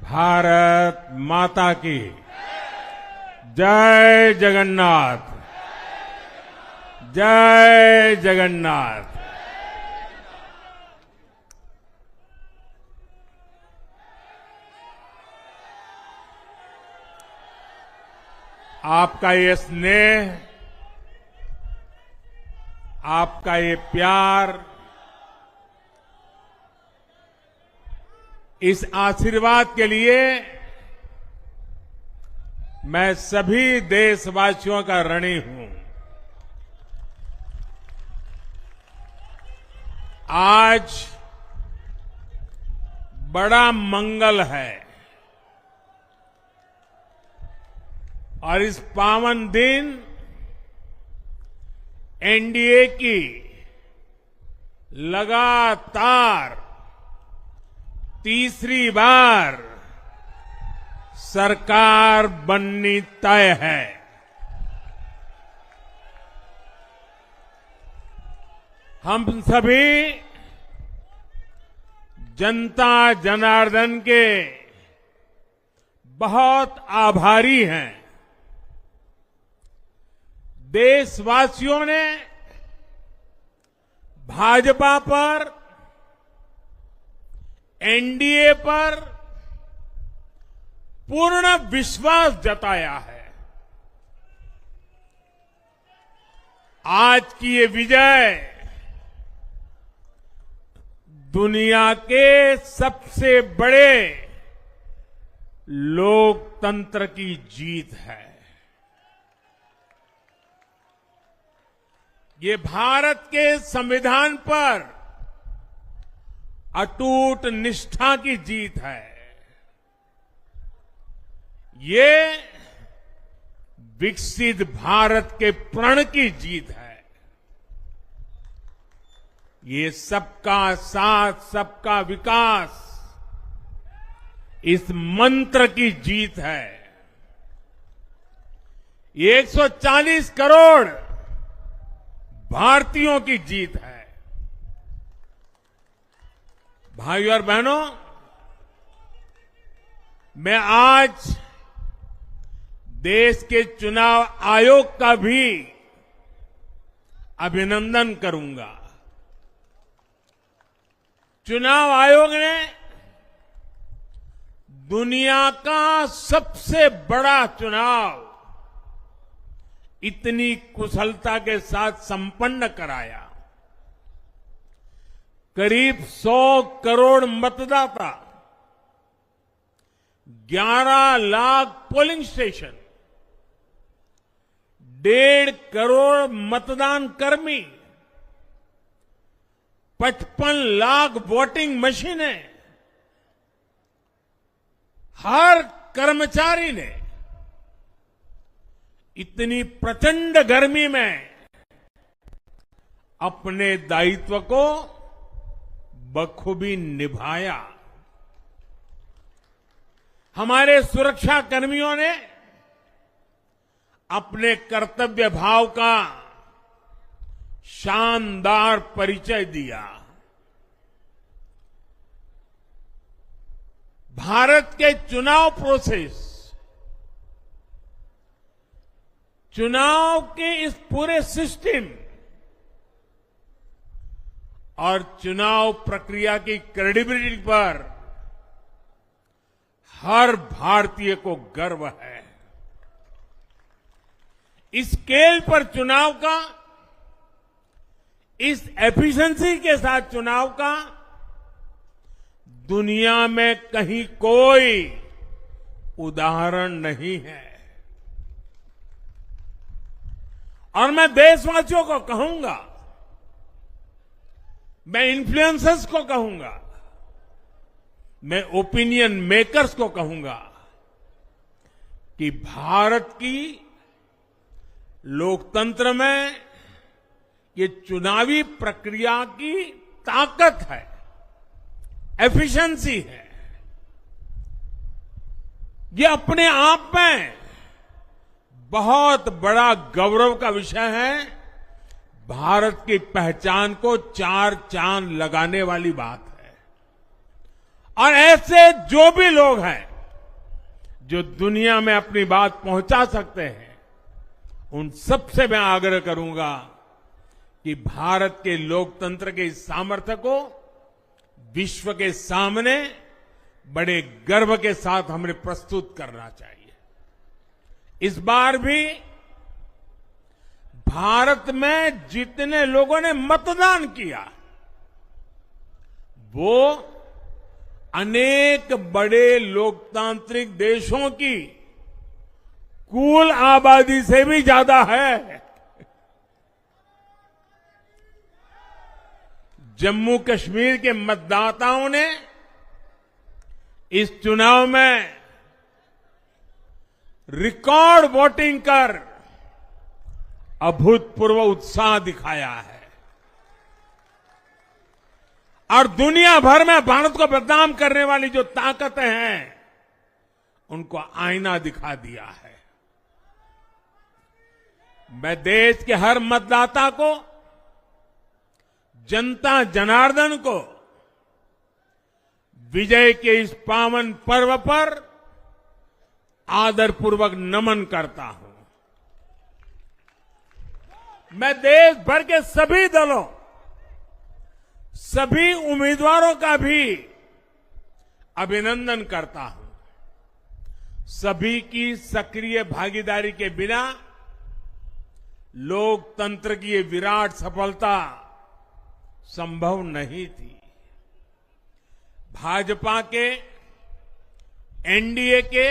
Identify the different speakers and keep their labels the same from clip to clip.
Speaker 1: भारत माता की जय जगन्नाथ, जय जगन्नाथ। आपका ये स्नेह, आपका ये प्यार, इस आशीर्वाद के लिए मैं सभी देशवासियों का ऋणी हूं। आज बड़ा मंगल है और इस पावन दिन एनडीए की लगातार तीसरी बार सरकार बननी तय है। हम सभी जनता जनार्दन के बहुत आभारी हैं। देशवासियों ने भाजपा पर, एनडीए पर पूर्ण विश्वास जताया है। आज की ये विजय दुनिया के सबसे बड़े लोकतंत्र की जीत है। ये भारत के संविधान पर अटूट निष्ठा की जीत है। ये विकसित भारत के प्रण की जीत है। ये सबका साथ, सबका विकास, इस मंत्र की जीत है। ये 140 करोड़ भारतीयों की जीत है। भाइयों और बहनों, मैं आज देश के चुनाव आयोग का भी अभिनंदन करूंगा। चुनाव आयोग ने दुनिया का सबसे बड़ा चुनाव इतनी कुशलता के साथ संपन्न कराया। करीब 100 करोड़ मतदाता, 11 लाख पोलिंग स्टेशन, 1.5 करोड़ मतदान कर्मी, 55 लाख वोटिंग मशीनें, हर कर्मचारी ने इतनी प्रचंड गर्मी में अपने दायित्व को बखूबी निभाया। हमारे सुरक्षा कर्मियों ने अपने कर्तव्य भाव का शानदार परिचय दिया। भारत के चुनाव प्रोसेस, चुनाव के इस पूरे सिस्टम और चुनाव प्रक्रिया की क्रेडिबिलिटी पर हर भारतीय को गर्व है। इस स्केल पर चुनाव का, इस एफिशिएंसी के साथ चुनाव का दुनिया में कहीं कोई उदाहरण नहीं है। और मैं देशवासियों को कहूंगा, मैं इन्फ्लुएंसर्स को कहूंगा, मैं ओपिनियन मेकर्स को कहूंगा कि भारत की लोकतंत्र में ये चुनावी प्रक्रिया की ताकत है, एफिशिएंसी है। ये अपने आप में बहुत बड़ा गौरव का विषय है। भारत की पहचान को 4 चांद लगाने वाली बात है। और ऐसे जो भी लोग हैं जो दुनिया में अपनी बात पहुंचा सकते हैं, उन सबसे मैं आग्रह करूंगा कि भारत के लोकतंत्र के इस सामर्थ्य को विश्व के सामने बड़े गर्व के साथ हमें प्रस्तुत करना चाहिए। इस बार भी भारत में जितने लोगों ने मतदान किया, वो अनेक बड़े लोकतांत्रिक देशों की कुल आबादी से भी ज्यादा है। जम्मू कश्मीर के मतदाताओं ने इस चुनाव में रिकॉर्ड वोटिंग कर अभूतपूर्व उत्साह दिखाया है और दुनिया भर में भारत को बदनाम करने वाली जो ताकतें हैं, उनको आईना दिखा दिया है। मैं देश के हर मतदाता को, जनता जनार्दन को विजय के इस पावन पर्व पर आदरपूर्वक नमन करता हूं। मैं देश भर के सभी दलों, सभी उम्मीदवारों का भी अभिनंदन करता हूं। सभी की सक्रिय भागीदारी के बिना लोकतंत्र की ये विराट सफलता संभव नहीं थी। भाजपा के, एनडीए के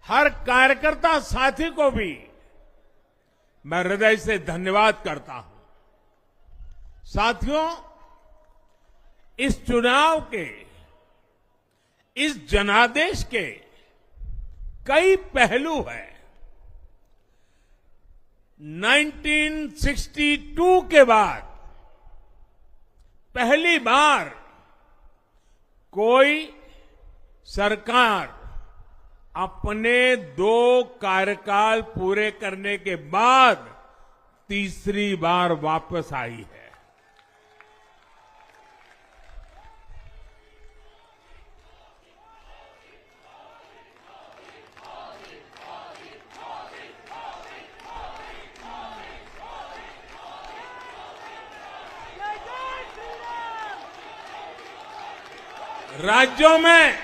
Speaker 1: हर कार्यकर्ता साथी को भी मैं हृदय से धन्यवाद करता हूं। साथियों, इस चुनाव के, इस जनादेश के कई पहलू हैं। 1962 के बाद पहली बार कोई सरकार अपने 2 कार्यकाल पूरे करने के बाद तीसरी बार वापस आई है। राज्यों में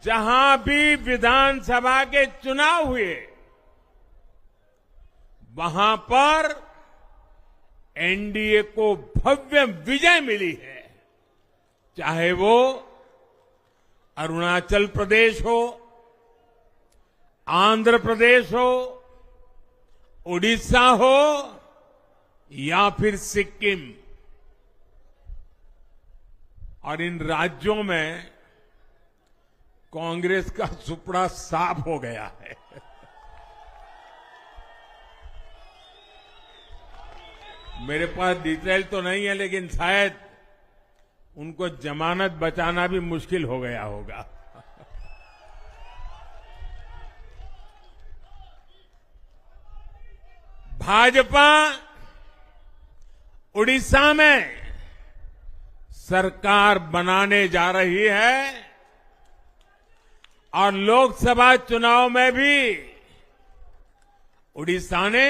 Speaker 1: जहां भी विधानसभा के चुनाव हुए, वहां पर एनडीए को भव्य विजय मिली है। चाहे वो अरुणाचल प्रदेश हो, आंध्र प्रदेश हो, उड़ीसा हो या फिर सिक्किम। और इन राज्यों में कांग्रेस का सुपड़ा साफ हो गया है। मेरे पास डिटेल तो नहीं है, लेकिन शायद उनको जमानत बचाना भी मुश्किल हो गया होगा। भाजपा उड़ीसा में सरकार बनाने जा रही है और लोकसभा चुनाव में भी उड़ीसा ने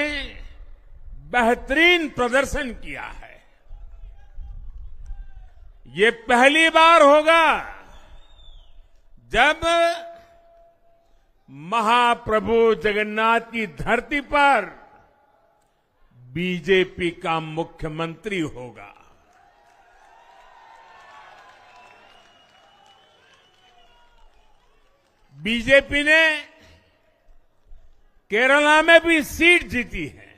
Speaker 1: बेहतरीन प्रदर्शन किया है। ये पहली बार होगा जब महाप्रभु जगन्नाथ की धरती पर बीजेपी का मुख्यमंत्री होगा। बीजेपी ने केरला में भी सीट जीती है।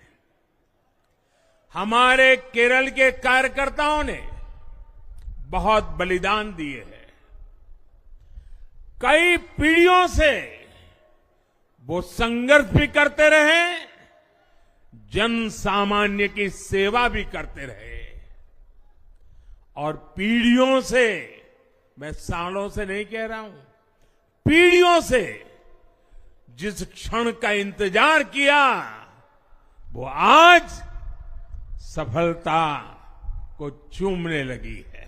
Speaker 1: हमारे केरल के कार्यकर्ताओं ने बहुत बलिदान दिए हैं। कई पीढ़ियों से वो संघर्ष भी करते रहे, जन सामान्य की सेवा भी करते रहे और पीढ़ियों से, मैं सालों से नहीं कह रहा हूं, पीढ़ियों से जिस क्षण का इंतजार किया, वो आज सफलता को चूमने लगी है।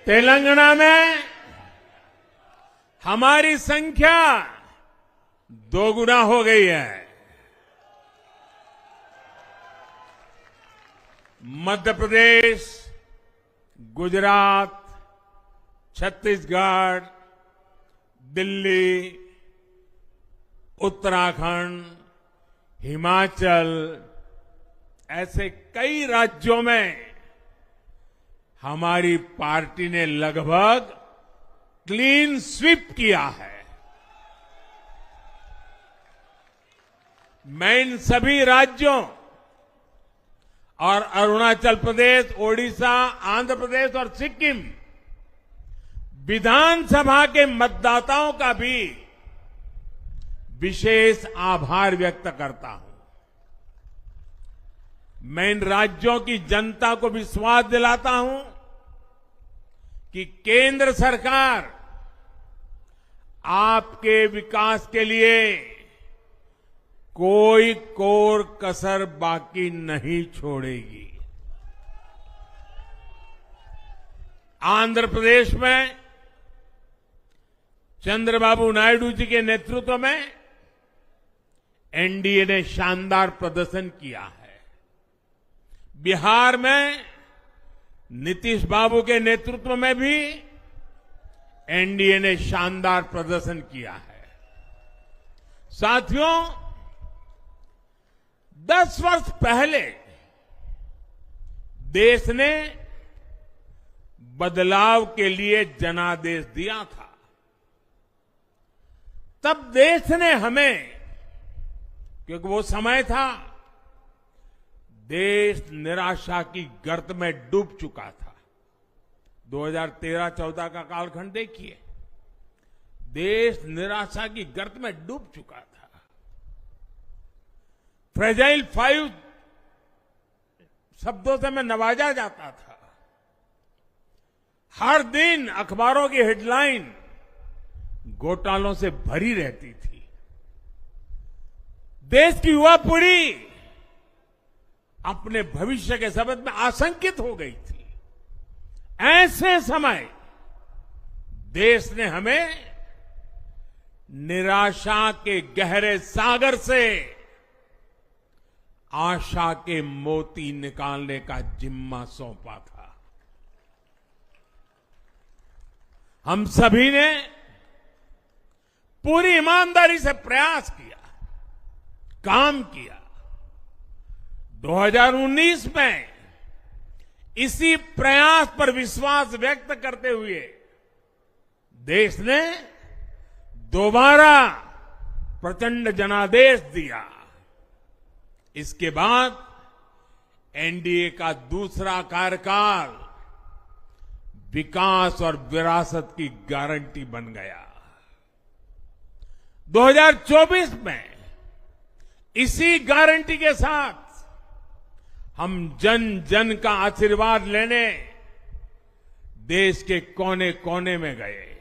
Speaker 1: तेलंगाना में हमारी संख्या दोगुना हो गई है। मध्य प्रदेश, गुजरात, छत्तीसगढ़, दिल्ली, उत्तराखंड, हिमाचल, ऐसे कई राज्यों में हमारी पार्टी ने लगभग क्लीन स्वीप किया है। मैं इन सभी राज्यों और अरुणाचल प्रदेश, ओडिशा, आंध्र प्रदेश और सिक्किम विधानसभा के मतदाताओं का भी विशेष आभार व्यक्त करता हूं। मैं इन राज्यों की जनता को विश्वास दिलाता हूं कि केंद्र सरकार आपके विकास के लिए कोई कोर कसर बाकी नहीं छोड़ेगी। आंध्र प्रदेश में चंद्रबाबू नायडू जी के नेतृत्व में एनडीए ने शानदार प्रदर्शन किया है। बिहार में नीतीश बाबू के नेतृत्व में भी एनडीए ने शानदार प्रदर्शन किया है। साथियों, 10 वर्ष पहले देश ने बदलाव के लिए जनादेश दिया था। तब देश ने हमें, क्योंकि वो समय था देश निराशा की गर्त में डूब चुका था। 2013-14 का कालखंड देखिए, देश निराशा की गर्त में डूब चुका था। फ्रेजाइल 5 शब्दों से मैं नवाजा जाता था। हर दिन अखबारों की हेडलाइन घोटालों से भरी रहती थी। देश की युवा पीढ़ी अपने भविष्य के संबंध में आशंकित हो गई थी। ऐसे समय देश ने हमें निराशा के गहरे सागर से आशा के मोती निकालने का जिम्मा सौंपा था। हम सभी ने पूरी ईमानदारी से प्रयास किया, काम किया। 2019 में इसी प्रयास पर विश्वास व्यक्त करते हुए देश ने दोबारा प्रचंड जनादेश दिया। इसके बाद एनडीए का दूसरा कार्यकाल विकास और विरासत की गारंटी बन गया। 2024 में इसी गारंटी के साथ हम जन जन का आशीर्वाद लेने देश के कोने कोने में गए।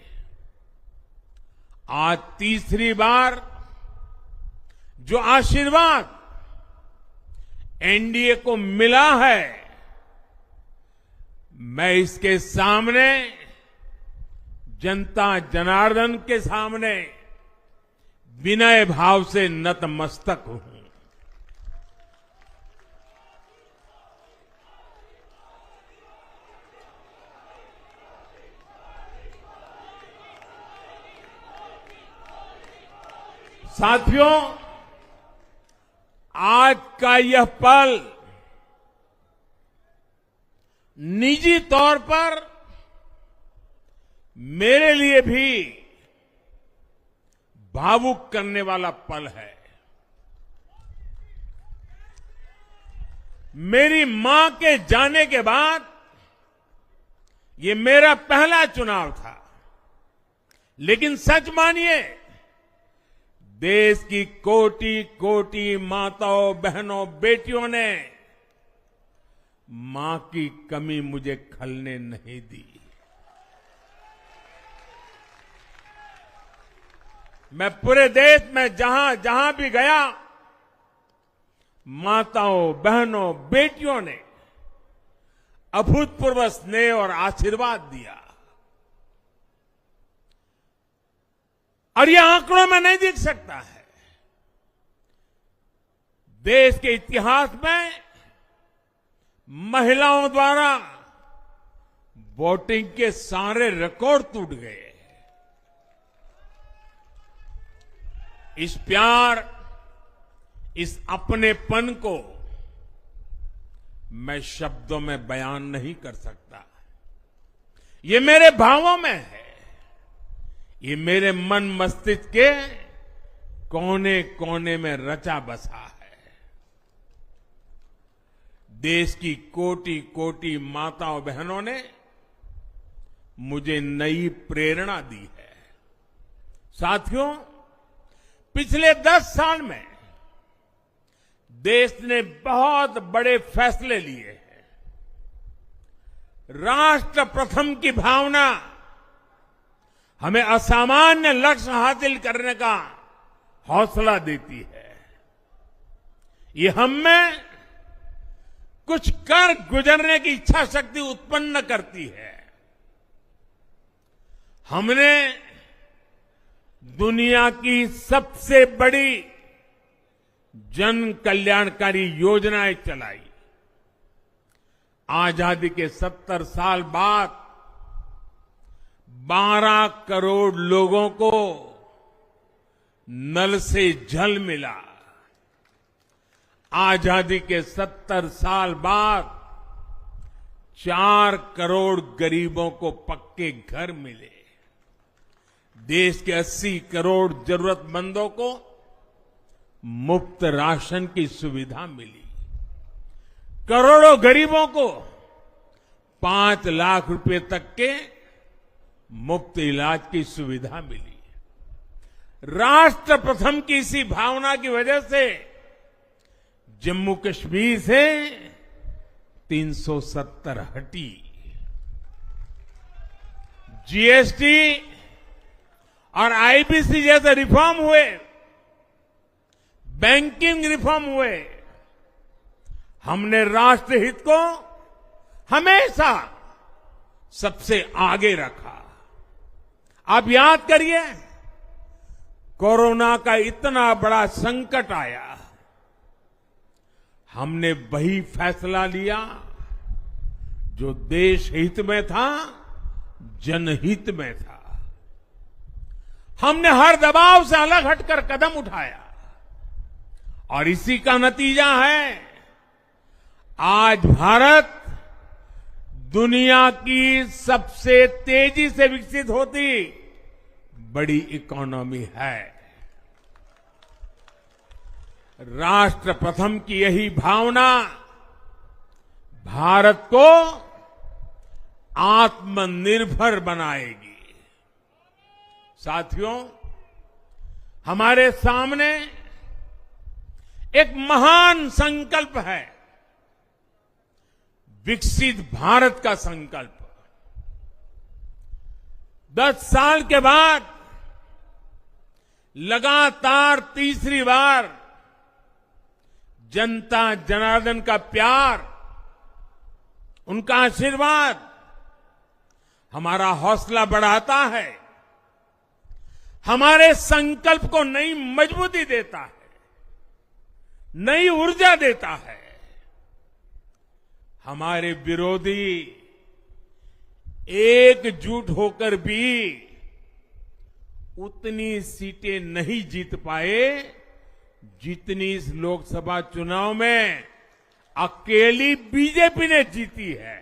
Speaker 1: आज तीसरी बार जो आशीर्वाद एनडीए को मिला है, मैं इसके सामने, जनता जनार्दन के सामने विनय भाव से नतमस्तक हूं। साथियों, आज का यह पल निजी तौर पर मेरे लिए भी भावुक करने वाला पल है। मेरी मां के जाने के बाद ये मेरा पहला चुनाव था, लेकिन सच मानिए, देश की कोटि कोटि माताओं, बहनों, बेटियों ने मां की कमी मुझे खलने नहीं दी। मैं पूरे देश में जहां जहां भी गया, माताओं, बहनों, बेटियों ने अभूतपूर्व स्नेह और आशीर्वाद दिया। और ये आंकड़ों में नहीं दिख सकता है। देश के इतिहास में महिलाओं द्वारा वोटिंग के सारे रिकॉर्ड टूट गए। इस प्यार, इस अपनेपन को मैं शब्दों में बयान नहीं कर सकता। ये मेरे भावों में है, ये मेरे मन मस्तिष्क के कोने कोने में रचा बसा है। देश की कोटि कोटि माताओं बहनों ने मुझे नई प्रेरणा दी है। साथियों, पिछले 10 साल में देश ने बहुत बड़े फैसले लिए हैं। राष्ट्र प्रथम की भावना हमें असामान्य लक्ष्य हासिल करने का हौसला देती है। ये हम में कुछ कर गुजरने की इच्छा शक्ति उत्पन्न करती है। हमने दुनिया की सबसे बड़ी जन कल्याणकारी योजनाएं चलाई। आजादी के 70 साल बाद 12 करोड़ लोगों को नल से जल मिला। आजादी के 70 साल बाद 4 करोड़ गरीबों को पक्के घर मिले। देश के 80 करोड़ जरूरतमंदों को मुफ्त राशन की सुविधा मिली। करोड़ों गरीबों को 5 लाख रुपए तक के मुफ्त इलाज की सुविधा मिली। राष्ट्र प्रथम की इसी भावना की वजह से जम्मू कश्मीर से 370 हटी। जीएसटी और आईबीसी जैसे रिफॉर्म हुए, बैंकिंग रिफॉर्म हुए। हमने राष्ट्रहित को हमेशा सबसे आगे रखा। आप याद करिए, कोरोना का इतना बड़ा संकट आया, हमने वही फैसला लिया जो देश हित में था, जनहित में था। हमने हर दबाव से अलग हटकर कदम उठाया और इसी का नतीजा है आज भारत दुनिया की सबसे तेजी से विकसित होती बड़ी इकोनॉमी है। राष्ट्र प्रथम की यही भावना भारत को आत्मनिर्भर बनाएगी। साथियों, हमारे सामने एक महान संकल्प है, विकसित भारत का संकल्प। 10 साल के बाद लगातार तीसरी बार जनता जनार्दन का प्यार, उनका आशीर्वाद हमारा हौसला बढ़ाता है, हमारे संकल्प को नई मजबूती देता है, नई ऊर्जा देता है। हमारे विरोधी एकजुट होकर भी उतनी सीटें नहीं जीत पाए जितनी इस लोकसभा चुनाव में अकेली बीजेपी ने जीती है।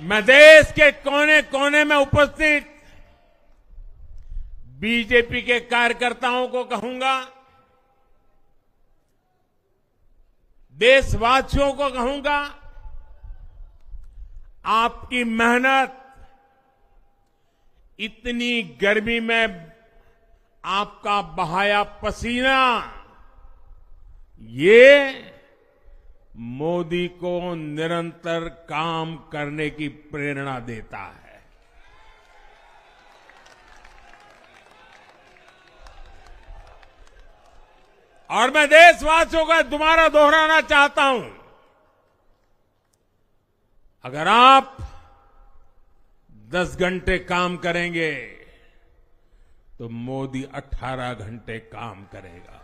Speaker 1: मैं देश के कोने कोने में उपस्थित बीजेपी के कार्यकर्ताओं को कहूंगा, देशवासियों को कहूंगा, आपकी मेहनत, इतनी गर्मी में आपका बहाया पसीना, ये मोदी को निरंतर काम करने की प्रेरणा देता है। और मैं देशवासियों का दोबारा दोहराना चाहता हूं, अगर आप 10 घंटे काम करेंगे तो मोदी 18 घंटे काम करेगा।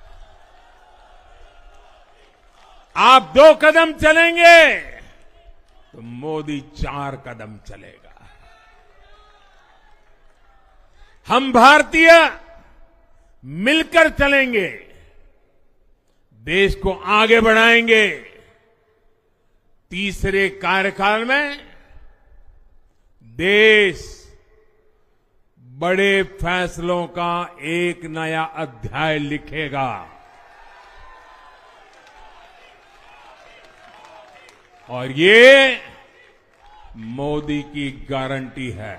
Speaker 1: आप 2 कदम चलेंगे तो मोदी 4 कदम चलेगा। हम भारतीय मिलकर चलेंगे, देश को आगे बढ़ाएंगे। तीसरे कार्यकाल में देश बड़े फैसलों का एक नया अध्याय लिखेगा और ये मोदी की गारंटी है।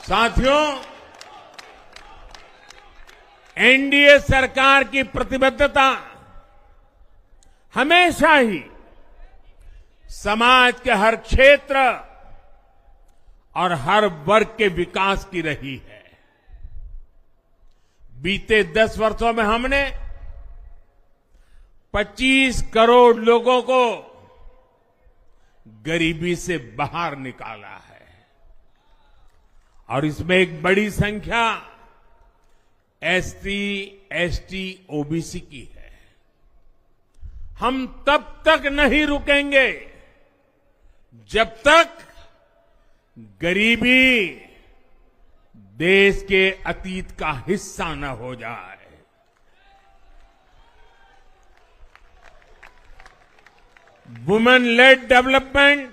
Speaker 1: साथियों, एनडीए सरकार की प्रतिबद्धता हमेशा ही समाज के हर क्षेत्र और हर वर्ग के विकास की रही है। बीते 10 वर्षों में हमने 25 करोड़ लोगों को गरीबी से बाहर निकाला है और इसमें एक बड़ी संख्या एसटी, एसटी, ओबीसी की है। हम तब तक नहीं रुकेंगे जब तक गरीबी देश के अतीत का हिस्सा न हो जाए। वुमेन लेड डेवलपमेंट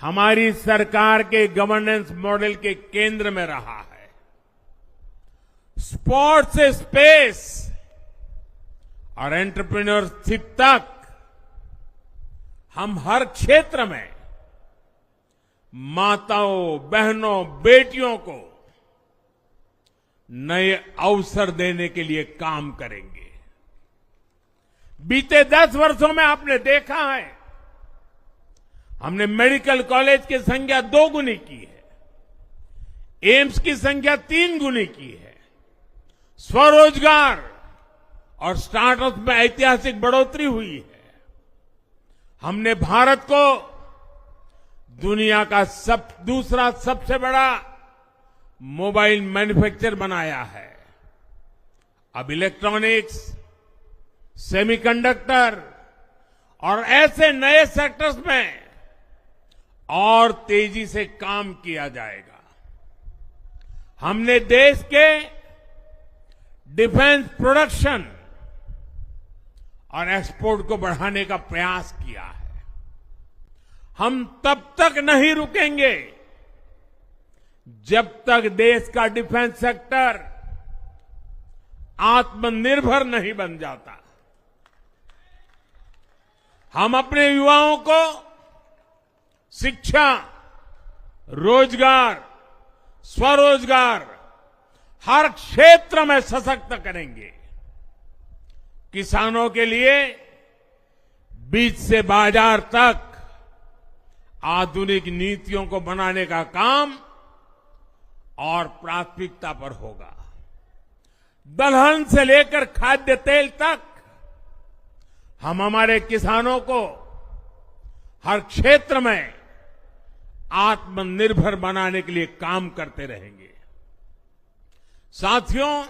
Speaker 1: हमारी सरकार के गवर्नेंस मॉडल के केंद्र में रहा है। स्पोर्ट्स से स्पेस और एंटरप्रेन्योरशिप तक हम हर क्षेत्र में माताओं, बहनों, बेटियों को नए अवसर देने के लिए काम करेंगे। बीते 10 वर्षों में आपने देखा है, हमने मेडिकल कॉलेज की संख्या 2 गुनी की है, एम्स की संख्या 3 गुनी की है, स्वरोजगार और स्टार्टअप में ऐतिहासिक बढ़ोतरी हुई है। हमने भारत को दुनिया का दूसरा सबसे बड़ा मोबाइल मैन्युफैक्चर बनाया है। अब इलेक्ट्रॉनिक्स, सेमीकंडक्टर और ऐसे नए सेक्टर्स में और तेजी से काम किया जाएगा। हमने देश के डिफेंस प्रोडक्शन और एक्सपोर्ट को बढ़ाने का प्रयास किया है। हम तब तक नहीं रुकेंगे जब तक देश का डिफेंस सेक्टर आत्मनिर्भर नहीं बन जाता। हम अपने युवाओं को शिक्षा, रोजगार, स्वरोजगार हर क्षेत्र में सशक्त करेंगे। किसानों के लिए बीज से बाजार तक आधुनिक नीतियों को बनाने का काम और प्राथमिकता पर होगा। दलहन से लेकर खाद्य तेल तक हम हमारे किसानों को हर क्षेत्र में आत्मनिर्भर बनाने के लिए काम करते रहेंगे। साथियों,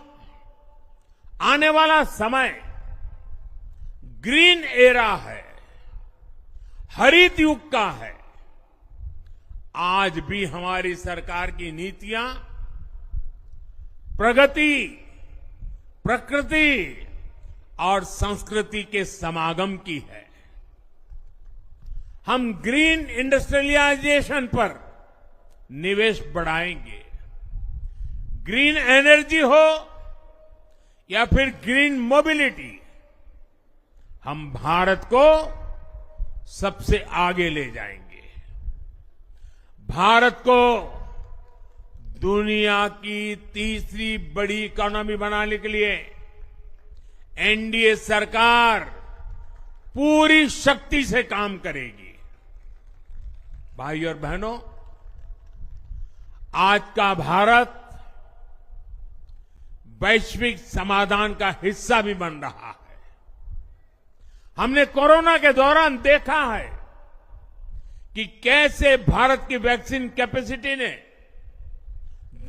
Speaker 1: आने वाला समय ग्रीन एरा है, हरित युग का है। आज भी हमारी सरकार की नीतियां प्रगति, प्रकृति और संस्कृति के समागम की है। हम ग्रीन इंडस्ट्रियलाइजेशन पर निवेश बढ़ाएंगे। ग्रीन एनर्जी हो या फिर ग्रीन मोबिलिटी, हम भारत को सबसे आगे ले जाएंगे। भारत को दुनिया की तीसरी बड़ी इकोनॉमी बनाने के लिए एनडीए सरकार पूरी शक्ति से काम करेगी। भाई और बहनों, आज का भारत वैश्विक समाधान का हिस्सा भी बन रहा है। हमने कोरोना के दौरान देखा है कि कैसे भारत की वैक्सीन कैपेसिटी ने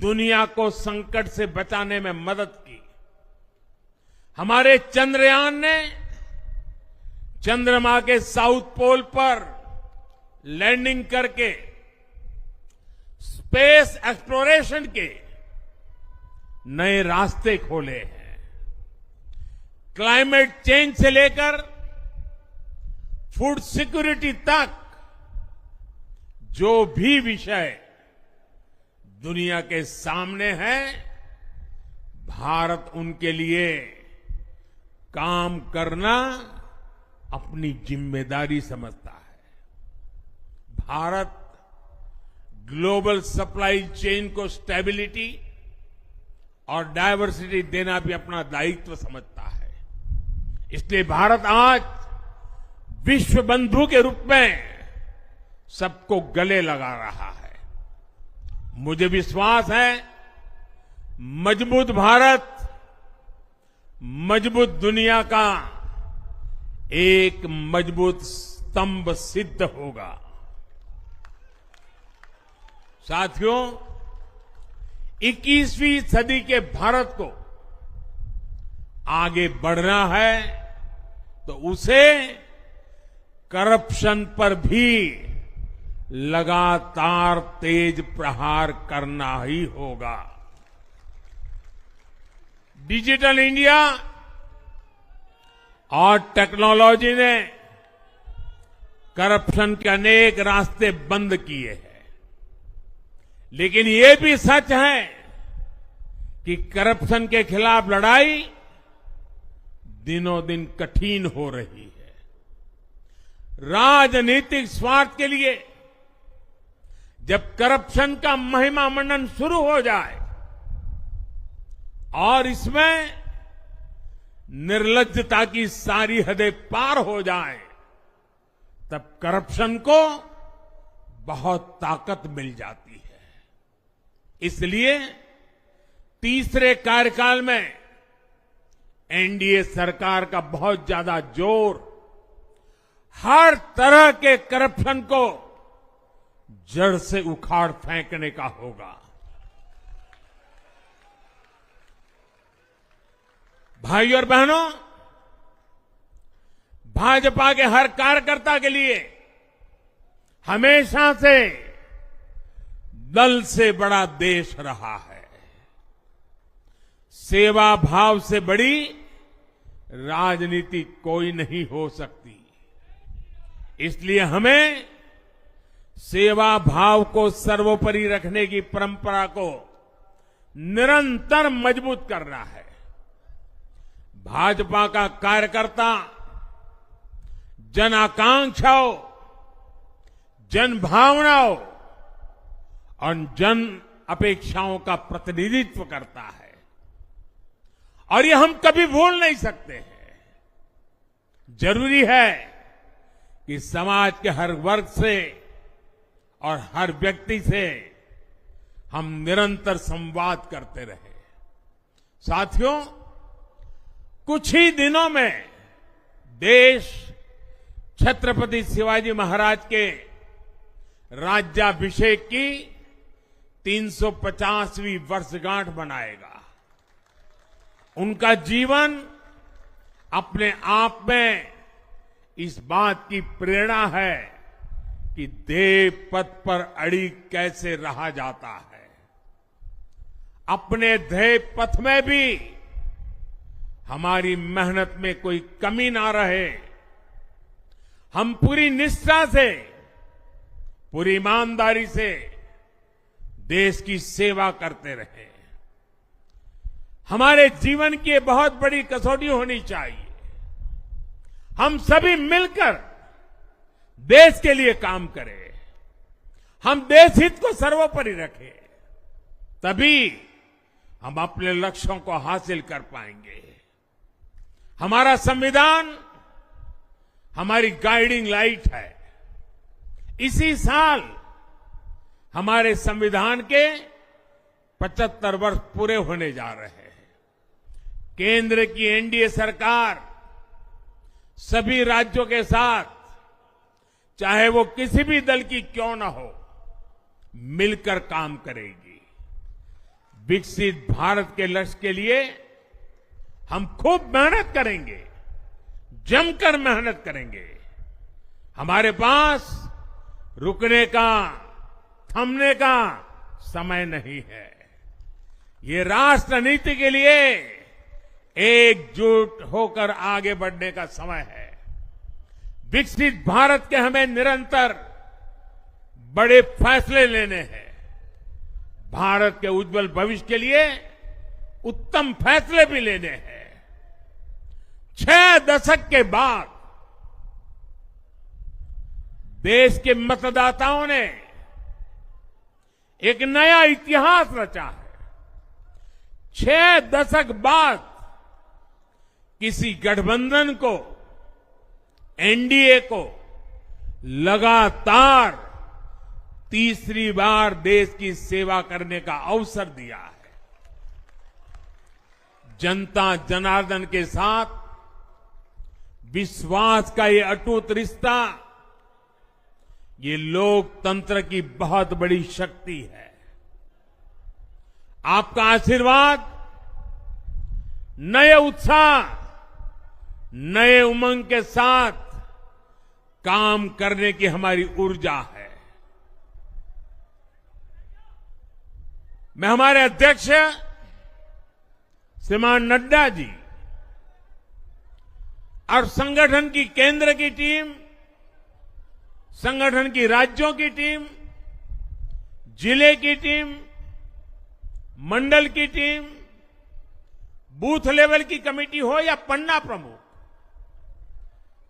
Speaker 1: दुनिया को संकट से बचाने में मदद की। हमारे चंद्रयान ने चंद्रमा के साउथ पोल पर लैंडिंग करके स्पेस एक्सप्लोरेशन के नए रास्ते खोले हैं। क्लाइमेट चेंज से लेकर फूड सिक्योरिटी तक जो भी विषय दुनिया के सामने है, भारत उनके लिए काम करना अपनी जिम्मेदारी समझता है। भारत ग्लोबल सप्लाई चेन को स्टेबिलिटी और डायवर्सिटी देना भी अपना दायित्व समझता है। इसलिए भारत आज विश्व बंधु के रूप में सबको गले लगा रहा है। मुझे विश्वास है मजबूत भारत मजबूत दुनिया का एक मजबूत स्तंभ सिद्ध होगा। साथियों, 21वीं सदी के भारत को आगे बढ़ना है तो उसे करप्शन पर भी लगातार तेज प्रहार करना ही होगा। डिजिटल इंडिया और टेक्नोलॉजी ने करप्शन के अनेक रास्ते बंद किए हैं, लेकिन ये भी सच है कि करप्शन के खिलाफ लड़ाई दिनों दिन कठिन हो रही है। राजनीतिक स्वार्थ के लिए जब करप्शन का महिमा मंडन शुरू हो जाए और इसमें निर्लज्जता की सारी हदें पार हो जाए, तब करप्शन को बहुत ताकत मिल जाती है। इसलिए तीसरे कार्यकाल में एनडीए सरकार का बहुत ज्यादा जोर हर तरह के करप्शन को जड़ से उखाड़ फेंकने का होगा। भाइयों और बहनों, भाजपा के हर कार्यकर्ता के लिए हमेशा से दल से बड़ा देश रहा है। सेवा भाव से बड़ी राजनीति कोई नहीं हो सकती। इसलिए हमें सेवा भाव को सर्वोपरि रखने की परंपरा को निरंतर मजबूत करना है। भाजपा का कार्यकर्ता जन आकांक्षाओं, जन भावनाओं और जन अपेक्षाओं का प्रतिनिधित्व करता है और ये हम कभी भूल नहीं सकते हैं। जरूरी है कि समाज के हर वर्ग से और हर व्यक्ति से हम निरंतर संवाद करते रहे। साथियों, कुछ ही दिनों में देश छत्रपति शिवाजी महाराज के राज्याभिषेक की 350वीं वर्षगांठ मनाएगा। उनका जीवन अपने आप में इस बात की प्रेरणा है कि ध्येय पथ पर अड़ी कैसे रहा जाता है। अपने ध्येय पथ में भी हमारी मेहनत में कोई कमी ना रहे। हम पूरी निष्ठा से, पूरी ईमानदारी से देश की सेवा करते रहे। हमारे जीवन की बहुत बड़ी कसौटी होनी चाहिए। हम सभी मिलकर देश के लिए काम करें, हम देश हित को सर्वोपरि रखें, तभी हम अपने लक्ष्यों को हासिल कर पाएंगे। हमारा संविधान हमारी गाइडिंग लाइट है। इसी साल हमारे संविधान के 75 वर्ष पूरे होने जा रहे हैं। केंद्र की एनडीए सरकार सभी राज्यों के साथ, चाहे वो किसी भी दल की क्यों न हो, मिलकर काम करेगी। विकसित भारत के लक्ष्य के लिए हम खूब मेहनत करेंगे, जमकर मेहनत करेंगे। हमारे पास रुकने का, थमने का समय नहीं है। ये राष्ट्र नीति के लिए एकजुट होकर आगे बढ़ने का समय है। विकसित भारत के हमें निरंतर बड़े फैसले लेने हैं। भारत के उज्जवल भविष्य के लिए उत्तम फैसले भी लेने हैं। 6 दशक के बाद देश के मतदाताओं ने एक नया इतिहास रचा है। 6 दशक बाद किसी गठबंधन को, एनडीए को लगातार तीसरी बार देश की सेवा करने का अवसर दिया है। जनता जनार्दन के साथ विश्वास का ये अटूट रिश्ता, ये लोकतंत्र की बहुत बड़ी शक्ति है। आपका आशीर्वाद नए उत्साह, नए उमंग के साथ काम करने की हमारी ऊर्जा है। मैं हमारे अध्यक्ष श्रीमान नड्डा जी और संगठन की केंद्र की टीम, संगठन की राज्यों की टीम, जिले की टीम, मंडल की टीम, बूथ लेवल की कमेटी हो या पन्ना प्रमुख,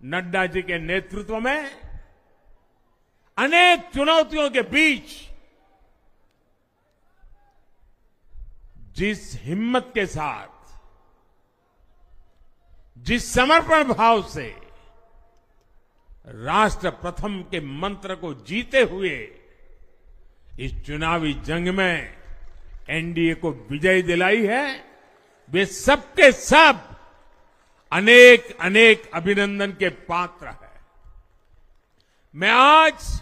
Speaker 1: नड्डा जी के नेतृत्व में अनेक चुनौतियों के बीच जिस हिम्मत के साथ, जिस समर्पण भाव से राष्ट्र प्रथम के मंत्र को जीते हुए इस चुनावी जंग में एनडीए को विजय दिलाई है, वे सबके सब अनेक अनेक अभिनंदन के पात्र हैं। मैं आज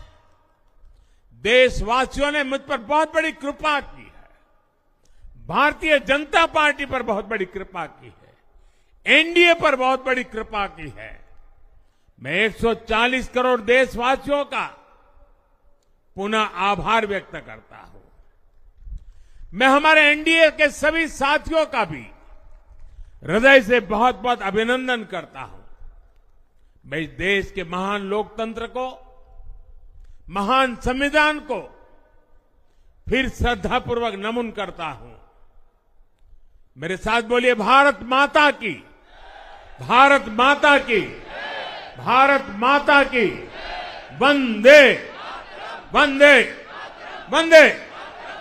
Speaker 1: देशवासियों ने मुझ पर बहुत बड़ी कृपा की है, भारतीय जनता पार्टी पर बहुत बड़ी कृपा की है, एनडीए पर बहुत बड़ी कृपा की है। मैं 140 करोड़ देशवासियों का पुनः आभार व्यक्त करता हूं। मैं हमारे एनडीए के सभी साथियों का भी हृदय से बहुत बहुत अभिनंदन करता हूं। मैं इस देश के महान लोकतंत्र को, महान संविधान को फिर श्रद्धापूर्वक नमन करता हूं। मेरे साथ बोलिए, भारत माता की, भारत माता की, भारत माता की, वंदे वंदे वंदे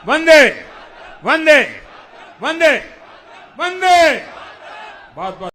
Speaker 1: वंदे वंदे वंदे वंदे। बहुत बहुत